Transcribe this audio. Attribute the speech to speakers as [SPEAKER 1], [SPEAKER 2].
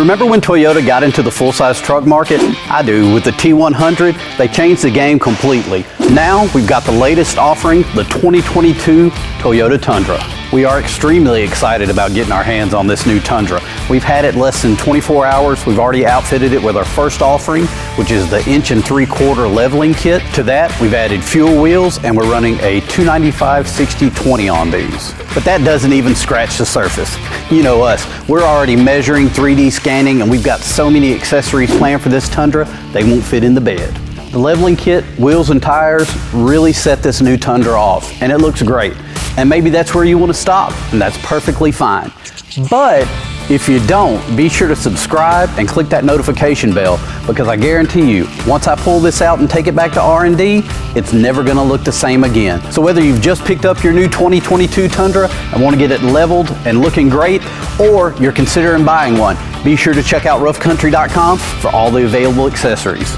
[SPEAKER 1] Remember when Toyota got into the full-size truck market? I do. With the T100, they changed the game completely. Now we've got the latest offering, the 2022 Toyota Tundra. We are extremely excited about getting our hands on this new Tundra. We've had it less than 24 hours. We've already outfitted it with our first offering, which is the 1 3/4 leveling kit. To that, we've added fuel wheels, and we're running a 295/60/20 on these. But that doesn't even scratch the surface. You know us, we're already measuring, 3D scanning, and we've got so many accessories planned for this Tundra, they won't fit in the bed. The leveling kit, wheels and tires really set this new Tundra off, and it looks great. And maybe that's where you want to stop, and that's perfectly fine. But if you don't, be sure to subscribe and click that notification bell, because I guarantee you, once I pull this out and take it back to R&D, it's never going to look the same again. So whether you've just picked up your new 2022 Tundra and want to get it leveled and looking great, or you're considering buying one, be sure to check out roughcountry.com for all the available accessories.